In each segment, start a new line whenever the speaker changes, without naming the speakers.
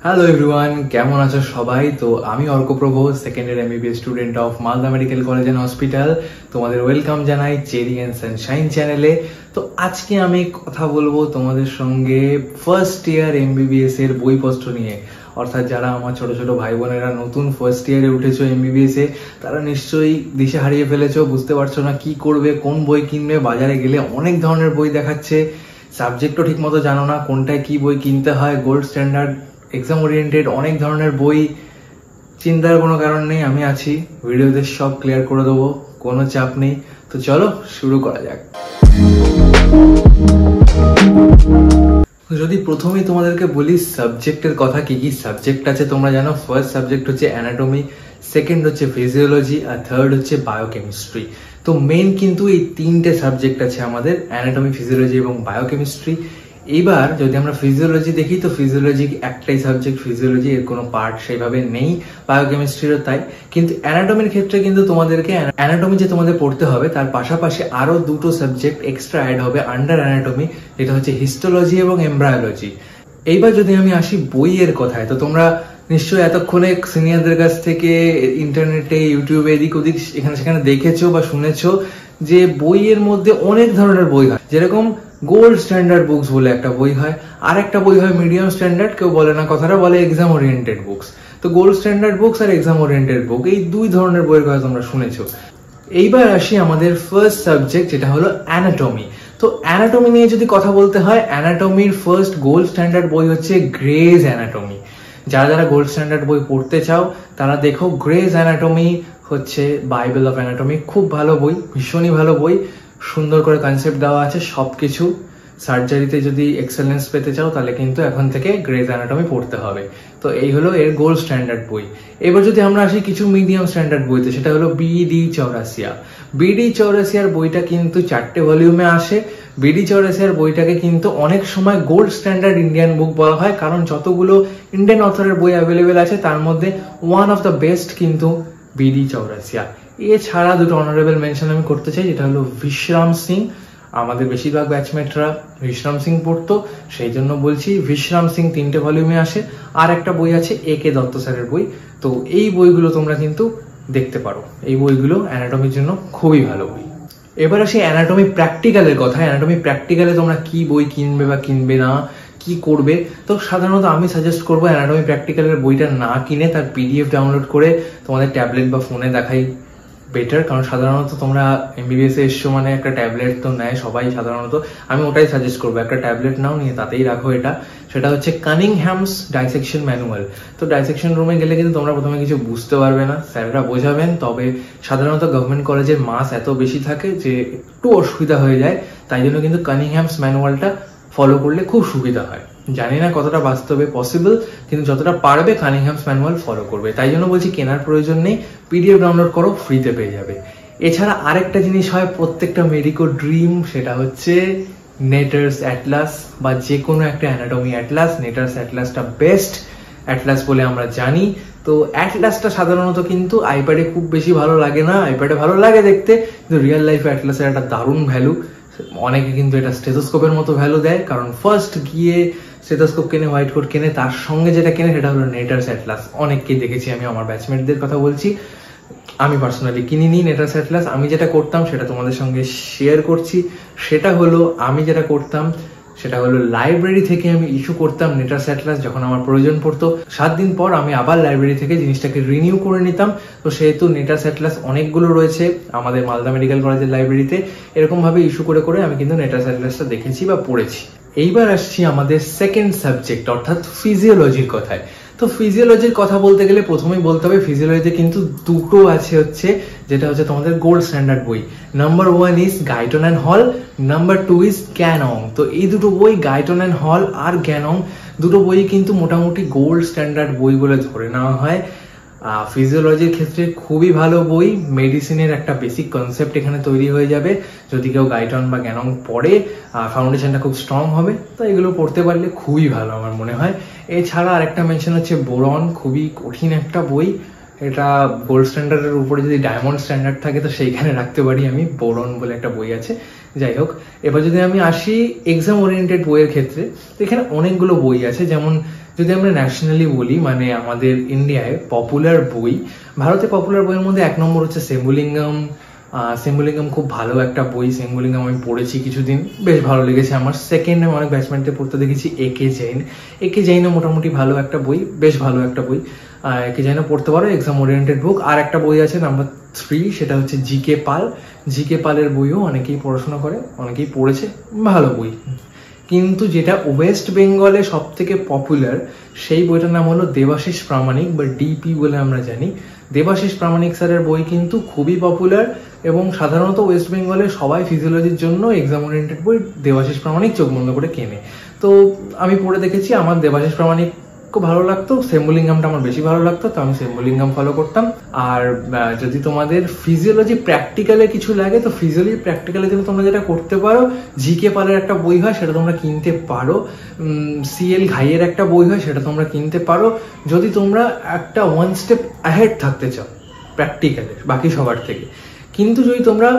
Hello everyone, কেমন আছো সবাই? তো আমি Arkaprabha, second year MBBS student of Malda medical college and hospital. তোমাদের ওয়েলকাম জানাই চেরি অ্যান্ড সানশাইন চ্যানেলে। তো আজকে আমি কথা বলবো তোমাদের সঙ্গে ফার্স্ট ইয়ার এমবিবিএস এর বইপত্র নিয়ে। অর্থাৎ যারা আমার ছোট ছোট ভাই বোনেরা নতুন ফার্স্ট ইয়ারে উঠেছো এমবিবিএস এ, তারা নিশ্চয়ই দিশে হারিয়ে ফেলেছো, বুঝতে পারছো না কি করবে, কোন বই কিনবে। বাজারে গেলে অনেক ধরনের বই দেখাচ্ছে, সাবজেক্টও ঠিক মতো জানো না কোনটায় কি বই কিনতে হয়। গোল্ড স্ট্যান্ডার্ড, এক্সাম ওরিয়েন্টেড অনেক ধরনের বই। চিন্তার কোনো কারণ নেই, আমি আছি, ভিডিওতে সব ক্লিয়ার করে দেবো, কোনো চাপ নেই। তো চলো শুরু করা যাক। যদি প্রথমেই তোমাদেরকে বলি সাবজেক্টের কথা, কি কি সাবজেক্ট আছে তোমরা জানো। ফার্স্ট সাবজেক্ট হচ্ছে অ্যানাটমি, সেকেন্ড হচ্ছে ফিজিওলজি, আর থার্ড হচ্ছে বায়োকেমিস্ট্রি। তো মেন কিন্তু এই তিনটে সাবজেক্ট আছে আমাদের, অ্যানাটমি, ফিজিওলজি এবং বায়োকেমিস্ট্রি। এইবার যদি আমরা ফিজিওলজি দেখি, তো ফিজিওলজি একটাই সাবজেক্ট, ফিজিওলজি, এর কোনো পার্ট সেইভাবে নেই। বায়োকেমিস্ট্রিরও তাই। কিন্তু অ্যানাটমির ক্ষেত্রে কিন্তু তোমাদেরকে অ্যানাটমি যে তোমাদের পড়তে হবে, তার পাশাপাশি আরো দুটো সাবজেক্ট এক্সট্রা অ্যাড হবে আন্ডার অ্যানাটমি, যেটা হচ্ছে হিস্টোলজি এবং এমব্রায়োলজি। এইবার যদি আমি আসি বইয়ের কথায়, তো তোমরা নিশ্চয়ই এতক্ষণে সিনিয়রদের কাছ থেকে ইন্টারনেটে, ইউটিউবে, এদিক ওদিক এখানে সেখানে দেখেছো বা শুনেছো যে বইয়ের মধ্যে অনেক ধরনের বই হয়। যেরকম গোল্ড স্ট্যান্ডার্ড বুকস বলে একটা বই হয়, আর একটা বই হয় মিডিয়াম স্ট্যান্ডার্ড, কেউ বলে না কথাটা, বলে এক্সাম ওরিয়েন্টেড বুকস। তো গোল্ড স্ট্যান্ডার্ড বুকস আর এক্সাম ওরিয়েন্টেড বুক, এই দুই ধরনের বইয়ের কথা তোমরা শুনেছো। এইবার আসি আমাদের ফার্স্ট সাবজেক্ট, যেটা হলো অ্যানাটমি। তো অ্যানাটমি নিয়ে যদি কথা বলতে হয়, অ্যানাটমির ফার্স্ট গোল্ড স্ট্যান্ডার্ড বই হচ্ছে গ্রেজ অ্যানাটমি। যারা যারা গোল্ড স্ট্যান্ডার্ড বই পড়তে চাও তারা দেখো, গ্রেজ অ্যানাটমি হচ্ছে বাইবেল অফ অ্যানাটমি। খুব ভালো বই, ভীষণই ভালো বই, সুন্দর করে কনসেপ্ট দেওয়া আছে সবকিছু। সার্জারিতে যদি এক্সেলেন্স পেতে চাও তাহলে কিন্তু এখন থেকে গ্রেজ অ্যানাটমি পড়তে হবে। তো এই হলো এর গোল্ড স্ট্যান্ডার্ড বই। এবার যদি আমরা আসি কিছু মিডিয়াম স্ট্যান্ডার্ড বইতে, সেটা হলো বিডি চৌরাসিয়া। বিডি চৌরাসিয়ার বইটা কিন্তু 4টে ভলিউমে আসে। বিডি চৌরাসিয়ার বইটাকে কিন্তু অনেক সময় গোল্ড স্ট্যান্ডার্ড ইন্ডিয়ান বুক বলা হয়, কারণ যতগুলো ইন্ডিয়ান অথরের বই অ্যাভেলেবেল আছে তার মধ্যে ওয়ান অফ দ্য বেস্ট কিন্তু বিডি চৌরাসিয়া। এছাড়া দুটো অনারেবল মেনশন আমি করতে চাই, যেটা হলো বিশ্রাম সিং। আমাদের বেশিরভাগ ব্যাচমেটরা বিশ্রাম সিং পড়তো, সেই জন্য বলছি বিশ্রাম সিং 3টে ভলিউমে আসে। আর একটা বই আছে একে দত্ত স্যারের বই। তো এই বইগুলো তোমরা কিন্তু দেখতে পারো, এই বইগুলো অ্যানাটমির জন্য খুবই ভালো বই। এবার আসি অ্যানাটমি প্র্যাকটিক্যালের কথা। অ্যানাটমি প্র্যাকটিক্যালে তোমরা কি বই কিনবে বা কিনবে না, কি করবে। তো সাধারণত আমি সাজেস্ট করবো অ্যানাটমি প্র্যাকটিক্যালের বইটা না কিনে তার পিডিএফ ডাউনলোড করে তোমাদের ট্যাবলেট বা ফোনে দেখাই বেটার। কারণ সাধারণত তোমরা এমবিবিএস এ এসছো মানে একটা ট্যাবলেট তো নেয় সবাই সাধারণত। আমি ওটাই সাজেস্ট করবো, একটা ট্যাবলেট নাও, নিয়ে তাতেই রাখো এটা। সেটা হচ্ছে কানিংহ্যামস ডাইসেকশন ম্যানুয়াল। তো ডাইসেকশন রুমে গেলে কিন্তু তোমরা প্রথমে কিছু বুঝতে পারবে না, স্যাররা বোঝাবেন। তবে সাধারণত গভর্নমেন্ট কলেজের মাস এত বেশি থাকে যে একটু অসুবিধা হয়ে যায়, তাই জন্য কিন্তু কানিংহ্যামস ম্যানুয়ালটা ফলো করলে খুব সুবিধা হয়। জানি না কতটা বাস্তবে পসিবল, কিন্তু যতটা পারবে কানিংহ্যামস ম্যানুয়াল ফলো করবে। তাই জন্য বলছি কেনার প্রয়োজন নেই, পিডিএফ ডাউনলোড করো, ফ্রিতে পেয়ে যাবে। এছাড়া আরেকটা জিনিস হয় প্রত্যেকটা মেডিকো ড্রিম, সেটা হচ্ছে নেটার্স অ্যাটলাস বা যে কোনো একটা অ্যানাটমি অ্যাটলাস। নেটার্স অ্যাটলাসটা বেস্ট অ্যাটলাস বলে আমরা জানি। তো অ্যাটলাসটা সাধারণত কিন্তু আইপ্যাডে খুব বেশি ভালো লাগে না, আইপ্যাডে ভালো লাগে দেখতে, কিন্তু রিয়েল লাইফে অ্যাটলাসের একটা দারুণ ভ্যালু। অনেকে কিন্তু এটা স্টেথোস্কোপের মতো ভ্যালু দেয়, কারণ ফার্স্ট গিয়ে স্টেথোস্কোপ কেনে, হোয়াইট কোট কেনে, তার সঙ্গে যেটা কেনে সেটা হলো নেটার্স অ্যাটলাস। অনেককেই দেখেছি আমি, আমার ব্যাচমেটদের কথা বলছি। আমি পার্সোনালি কিনিনি নেটার্স অ্যাটলাস। আমি যেটা করতাম সেটা তোমাদের সঙ্গে শেয়ার করছি। সেটা হলো, আমি যেটা করতাম সেটা হলো লাইব্রেরি থেকে আমি ইস্যু করতাম নেটার্স অ্যাটলাস। যখন আমার প্রয়োজন পড়তো 7 দিন পর আমি আবার লাইব্রেরি থেকে জিনিসটাকে রিনিউ করে নিতাম। তো সেহেতু নেটার্স অ্যাটলাস অনেকগুলো রয়েছে আমাদের মালদা মেডিকেল কলেজের লাইব্রেরিতে। এরকম ভাবে ইস্যু করে করে আমি কিন্তু নেটার্স অ্যাটলাসটা দেখেছি বা পড়েছি। এইবার আসছি আমাদের সেকেন্ড সাবজেক্ট অর্থাৎ ফিজিওলজির কথায়। তো ফিজিওলজির কথা বলতে গেলে প্রথমেই বলতে হবে ফিজিওলজিতে কিন্তু দুটো আছে, হচ্ছে যেটা হচ্ছে তোমাদের গোল্ড স্ট্যান্ডার্ড বই। নাম্বার 1 ইজ গাইটন অ্যান্ড হল, নাম্বার 2 ইজ গ্যানং। তো এই দুটো বই, গাইটন অ্যান্ড হল আর গ্যানং, দুটো বই কিন্তু মোটামুটি গোল্ড স্ট্যান্ডার্ড বই বলে ধরে নেওয়া হয়। ফিজিওলজির ক্ষেত্রে খুবই ভালো বই, মেডিসিনের একটা বেসিক কনসেপ্ট এখানে তৈরি হয়ে যাবে। যদি কেউ গাইটন বা গ্যানং পড়ে, ফাউন্ডেশনটা খুব স্ট্রং হবে। তো এগুলো পড়তে পারলে খুবই ভালো আমার মনে হয়। এছাড়া আরেকটা মেনশন হচ্ছে বোরন, খুবই কঠিন একটা বই। এটা গোল্ড স্ট্যান্ডার্ডের উপরে যদি ডায়মন্ড স্ট্যান্ডার্ড থাকে তো সেইখানে রাখতে পারি আমি। বোরন বলে একটা বই আছে। যাই হোক, এবার যদি আমি আসি এক্সাম ওরিয়েন্টেড বইয়ের ক্ষেত্রে, তো এখানে অনেকগুলো বই আছে, যেমন যদি আমরা ন্যাশনালি বলি, মানে আমাদের ইন্ডিয়ায় পপুলার বই, ভারতে পপুলার বইয়ের মধ্যে 1 নম্বর হচ্ছে সেম্বুলিঙ্গাম। সেম্বুলিঙ্গাম খুব ভালো একটা বই। সেম্বুলিঙ্গাম আমি পড়েছি কিছুদিন, বেশ ভালো লেগেছে আমার। সেকেন্ড আমি অনেক ব্যাচমেন্টে পড়তে দেখেছি একে জৈন। একে জৈনও মোটামুটি ভালো একটা বই, বেশ ভালো একটা বই। একে জৈনও পড়তে পারো, এক্সাম ওরিয়েন্টেড বুক। আর একটা বই আছে নাম্বার 3, সেটা হচ্ছে জিকে পাল। জিকে পালের বইও অনেকেই পড়াশোনা করে, অনেকেই পড়েছে, ভালো বই। কিন্তু যেটা ওয়েস্ট বেঙ্গলে সব থেকে পপুলার, সেই বইটার নাম হলো দেবাশিস প্রামাণিক বা ডিপি বলে আমরা জানি। দেবাশিস প্রামাণিক স্যারের বই কিন্তু খুবই পপুলার, এবং সাধারণত ওয়েস্ট বেঙ্গলে সবাই ফিজিওলজির জন্য এক্সাম ওরিয়েন্টেড বই দেবাশিস প্রামাণিক চোখ বন্ধ করে কেনে। তো আমি পড়ে দেখেছি, আমার দেবাশিস প্রামাণিক খুব ভালো লাগতো। সেম্বুলিঙ্গামটা আমার বেশি ভালো লাগতো, তো আমি সেম্বুলিঙ্গাম ফলো করতাম। আর যদি তোমাদের ফিজিওলজি প্র্যাকটিক্যালে কিছু লাগে, তো ফিজিওলজি প্র্যাকটিক্যালের জন্য তোমরা যেটা করতে পারো, জিকে পালের একটা বই হয়, সেটা তোমরা কিনতে পারো। সিএল ঘাইয়ের একটা বই হয়, সেটা তোমরা কিনতে পারো। যদি তোমরা একটা 1 স্টেপ অ্যাহেড থাকতে চাও প্র্যাকটিক্যালে বাকি সবার থেকে। কিন্তু যদি তোমরা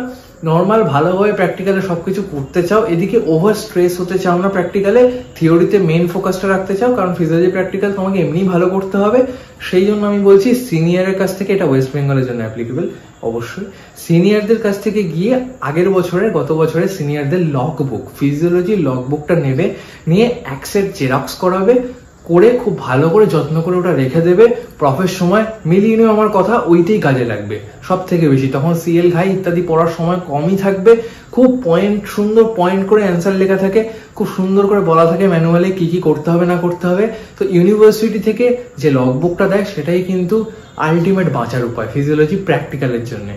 নর্মাল ভালোভাবে প্র্যাকটিক্যালে সবকিছু করতে চাও, এদিকে ওভার স্ট্রেস হতে চাও না প্র্যাকটিক্যালে, থিওরিতে মেন ফোকাসটা রাখতে চাও, কারণ ফিজিওলজি প্র্যাকটিক্যাল তোমাকে এমনি ভালো করতে হবে, সেই জন্য আমি বলছি সিনিয়রের কাছ থেকে, এটা ওয়েস্ট বেঙ্গলের জন্য অ্যাপ্লিকেবল অবশ্যই, সিনিয়রদের কাছ থেকে গিয়ে গত বছরের সিনিয়রদের লগ বুক, ফিজিওলজি লগ বুকটা নেবে, নিয়ে এক সেট জেরক্স করাবে, করে খুব ভালো করে যত্ন করে ওটা রেখে দেবে। প্রফের সময় মিলিয়ে নিও আমার কথা, ওইটাই কাজে লাগবে সব থেকে বেশি। তখন সিএল ঘাই ইত্যাদি পড়ার সময় কমই থাকবে। খুব সুন্দর পয়েন্ট করে অ্যান্সার লেখা থাকে, খুব সুন্দর করে বলা থাকে ম্যানুয়ালে কি কি করতে হবে না করতে হবে। তো ইউনিভার্সিটি থেকে যে লগ বুকটা দেয়, সেটাই কিন্তু আলটিমেট বাঁচার উপায় ফিজিওলজি প্র্যাকটিক্যালের জন্য।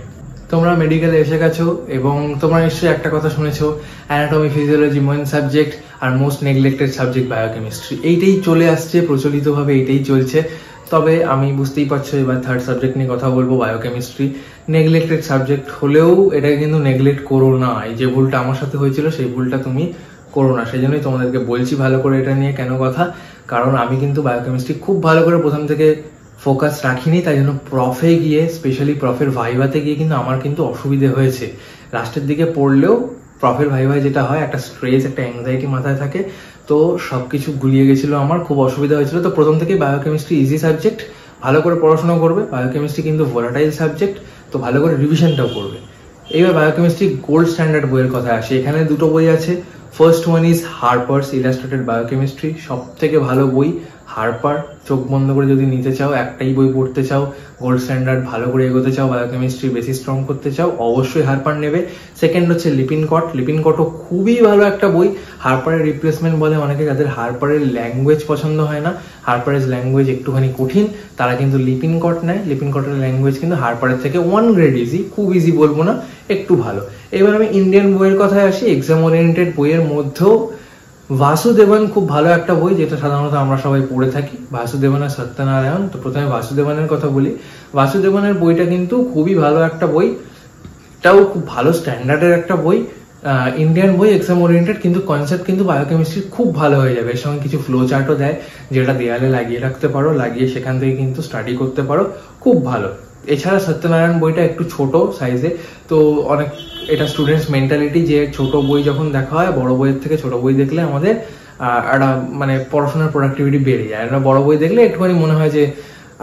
তোমরা মেডিকেলে এসে গেছো এবং তোমরা নিশ্চয়ই একটা কথা শুনেছো, অ্যানাটমি ফিজিওলজি মেইন সাবজেক্ট আর মোস্ট নেগলেক্টেড সাবজেক্ট বায়োকেমিস্ট্রি। এইটাই চলে আসছে প্রচলিতভাবে, এইটাই চলছে। তবে আমি বুঝতেই পারছো, এবার থার্ড সাবজেক্ট নিয়ে কথা বলবো, বায়োকেমিস্ট্রি। নেগলেক্টেড সাবজেক্ট হলেও এটাকে কিন্তু নেগলেক্ট করো না। এই যে ভুলটা আমার সাথে হয়েছিল, সেই ভুলটা তুমি করো না। সেই জন্যই তোমাদেরকে বলছি ভালো করে এটা নিয়ে কেন কথা, কারণ আমি কিন্তু বায়োকেমিস্ট্রি খুব ভালো করে প্রথম থেকে ফোকাস রাখিনি, তাই জন্য প্রফে গিয়ে, স্পেশালি প্রফের ভাইভাতে গিয়ে কিন্তু আমার কিন্তু অসুবিধে হয়েছে। লাস্টের দিকে পড়লেও প্রফের ভাইভায় যেটা হয়, একটা স্ট্রেস, একটা অ্যাংজাইটি মাথায় থাকে, তো সবকিছু গুলিয়ে গেছিল, আমার খুব অসুবিধা হয়েছিল। তো প্রথম থেকে বায়োকেমিস্ট্রি ইজি সাবজেক্ট, ভালো করে পড়াশোনা করবে। বায়োকেমিস্ট্রি কিন্তু ভোলাটাইল সাবজেক্ট, তো ভালো করে রিভিশনটাও করবে। এইবার বায়োকেমিস্ট্রি গোল্ড স্ট্যান্ডার্ড বইয়ের কথা আসে। এখানে দুটো বই আছে। First one is Harper's illustrated biochemistry, সব থেকে ভালো বই হার্পার। চোখ বন্ধ করে যদি নিতে চাও, একটাই বই পড়তে চাও, গোল্ড স্ট্যান্ডার্ড, ভালো করে এগোতে চাও, বায়োকেমিস্ট্রি বেশি স্ট্রং করতে চাও, অবশ্যই হার্পার নেবে। সেকেন্ড হচ্ছে লিপিনকট। লিপিনকটও খুবই ভালো একটা বই। হার্পারের রিপ্লেসমেন্ট বলে অনেকে, যাদের হার্পারের ল্যাঙ্গুয়েজ পছন্দ হয় না, হার্পারের ল্যাঙ্গুয়েজ একটুখানি কঠিন, তারা কিন্তু লিপিনকট নেয়। লিপিনকটের ল্যাঙ্গুয়েজ কিন্তু হার্পারের থেকে 1 গ্রেড ইজি, খুব ইজি বলবো না, একটু ভালো। এবার আমি ইন্ডিয়ান বইয়ের কথায় আসি। এক্সাম ওরিয়েন্টেড বইয়ের মধ্যেও ভাসুদেবন খুব ভালো একটা বই, যেটা সাধারণত আমরা সবাই পড়ে থাকি, ভাসুদেবন আর সত্যনারায়ণ। তো প্রথমে ভাসুদেবনের কথা বলি। ভাসুদেবনের বইটা কিন্তু খুবই ভালো একটা বই, এটাও খুব ভালো স্ট্যান্ডার্ডের একটা বই, ইন্ডিয়ান বই, এক্সাম ওরিয়েন্টেড, কিন্তু কনসেপ্ট কিন্তু বায়োকেমিস্ট্রি খুব ভালো হয়ে যাবে। এর সঙ্গে কিছু ফ্লো চার্টও দেয়, যেটা দেয়ালে লাগিয়ে রাখতে পারো, লাগিয়ে সেখান থেকে কিন্তু স্টাডি করতে পারো, খুব ভালো। এছাড়া সত্যনারায়ণ বইটা একটু ছোট সাইজে, তো অনেক, এটা স্টুডেন্টস মেন্টালিটি যে ছোট বই যখন দেখা হয়, বড় বইয়ের থেকে ছোট বই দেখলে আমাদের একটা মানে পড়াশোনার প্রোডাক্টিভিটি বেড়ে যায়। একটা বড় বই দেখলে একটুখানি মনে হয় যে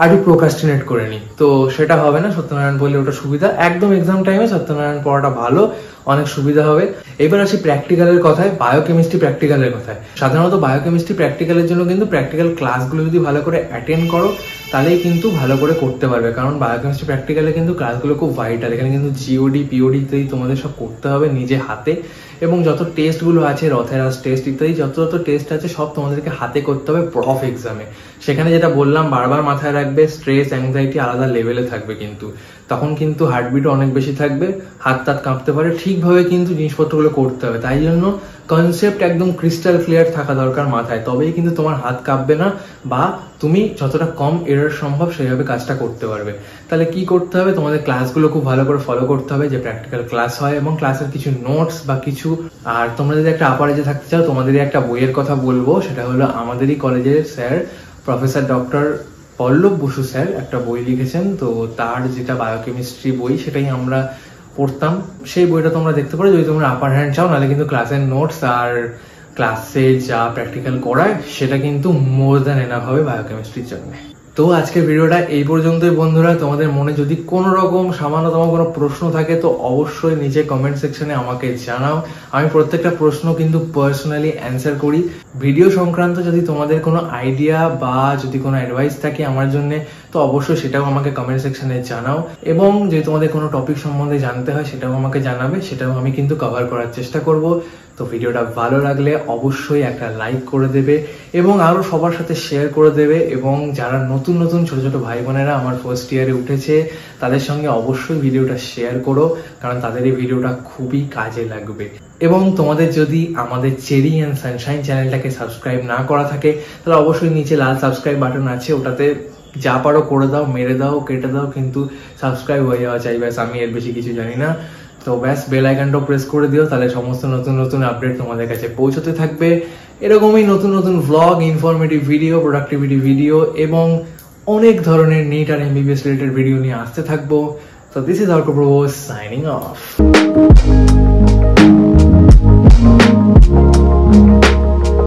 আরো প্রোকাস্টিনেট করে নি, তো সেটা হবে না। সত্যনারায়ণ বললে ওটা সুবিধা, একদম এক্সাম টাইমে সত্যনারায়ণ পড়াটা ভালো, অনেক সুবিধা হবে। এবার আসি প্র্যাকটিক্যালের কথায়, বায়োকেমিস্ট্রি প্র্যাকটিক্যালের কথায়। সাধারণত বায়োকেমিস্ট্রি প্র্যাকটিক্যালের জন্য কিন্তু প্র্যাকটিক্যাল ক্লাসগুলো যদি ভালো করে অ্যাটেন্ড করো, তাহলেই কিন্তু ভালো করে করতে পারবে। কারণ বায়োকেমিস্ট্রি প্র্যাকটিক্যালে কিন্তু ক্লাসগুলো খুব ভাইটাল। এখানে কিন্তু জিওডি পিওডিতেই তোমাদের সব করতে হবে নিজে হাতে, এবং যত টেস্টগুলো আছে, রথেরাস টেস্ট ইত্যাদি যত টেস্ট আছে, সব তোমাদেরকে হাতে করতে হবে প্রফ এক্সামে। সেখানে যেটা বললাম, বারবার মাথায় রাখবে, স্ট্রেস অ্যাংজাইটি আলাদা লেভেলে থাকবে, কিন্তু তখন কিন্তু হার্টবিটও অনেক বেশি থাকবে, হাত তাত কাঁপতে পারে। ঠিকভাবে কিন্তু জিনিসপত্রগুলো করতে হবে, তাই জন্য কনসেপ্ট একদম ক্রিস্টাল ক্লিয়ার থাকা দরকার মাথায়, তবেই কিন্তু তোমার হাত কাঁপবে না, বা তুমি যতটা কম এরর সম্ভব সেইভাবে কাজটা করতে পারবে। তাহলে কি করতে হবে, তোমাদের ক্লাসগুলো খুব ভালো করে ফলো করতে হবে, যে প্র্যাকটিক্যাল ক্লাস হয়, এবং ক্লাসের কিছু নোটস বা কিছু। আর তোমরা যদি একটা আপার এজে থাকতে চাও, তোমাদেরই একটা বইয়ের কথা বলবো, সেটা হলো আমাদেরই কলেজের স্যার প্রফেসর ডক্টর পল্লব বসু স্যার একটা বই লিখেছেন। তো তার যেটা বায়োকেমিস্ট্রি বই, সেটাই আমরা পড়তাম। সেই বইটা তোমরা দেখতে পারো যদি তোমরা আপার হ্যান্ড চাও, নাহলে কিন্তু ক্লাসের নোটস আর ক্লাসে যা প্র্যাকটিক্যাল করায় সেটা কিন্তু মোর দ্যান এনাফ হবে বায়োকেমিস্ট্রির জন্য। তো আজকের ভিডিওটা এই পর্যন্তই বন্ধুরা। তোমাদের মনে যদি কোনো রকম সামান্যতম কোনো প্রশ্ন থাকে তো অবশ্যই নিচে কমেন্ট সেকশনে আমাকে জানাও। আমি প্রত্যেকটা প্রশ্ন কিন্তু পার্সোনালি অ্যান্সার করি। ভিডিও সংক্রান্ত যদি তোমাদের কোনো আইডিয়া বা যদি কোনো অ্যাডভাইস থাকে আমার জন্য তো অবশ্যই সেটাও আমাকে কমেন্ট সেকশনে জানাও, এবং যদি তোমাদের কোনো টপিক সম্বন্ধে জানতে হয় সেটাও আমাকে জানাবে, সেটাও আমি কিন্তু কভার করার চেষ্টা করব। তো ভিডিওটা ভালো লাগলে অবশ্যই একটা লাইক করে দেবে এবং আরো সবার সাথে শেয়ার করে দেবে, এবং যারা নতুন নতুন ছোট ছোট ভাই বোনেরা আমার ফার্স্ট ইয়ারে উঠেছে তাদের সঙ্গে অবশ্যই ভিডিওটা শেয়ার করো, কারণ তাদের এই ভিডিওটা খুবই কাজে লাগবে। এবং তোমাদের যদি আমাদের চেরি অ্যান্ড সানশাইন চ্যানেলটাকে সাবস্ক্রাইব না করা থাকে তাহলে অবশ্যই নিচে লাল সাবস্ক্রাইব বাটন আছে, ওটাতে যা পারো করে দাও, মেরে দাও, কেটে দাও, কিন্তু সাবস্ক্রাইব হয়ে যাওয়া চাই, ব্যাস। আমি এর বেশি কিছু জানি না। তো ব্যাস বেল আইকনটাও প্রেস করে দিও, তাহলে সমস্ত নতুন নতুন আপডেট তোমাদের কাছে পৌঁছতে থাকবে। এরকমই নতুন নতুন vlog, informative video, productivity video এবং অনেক ধরনের নিট আর এমবিবিএস রিলেটেড ভিডিও নিয়ে আসতে থাকবো। তো this is Arkaprava signing of.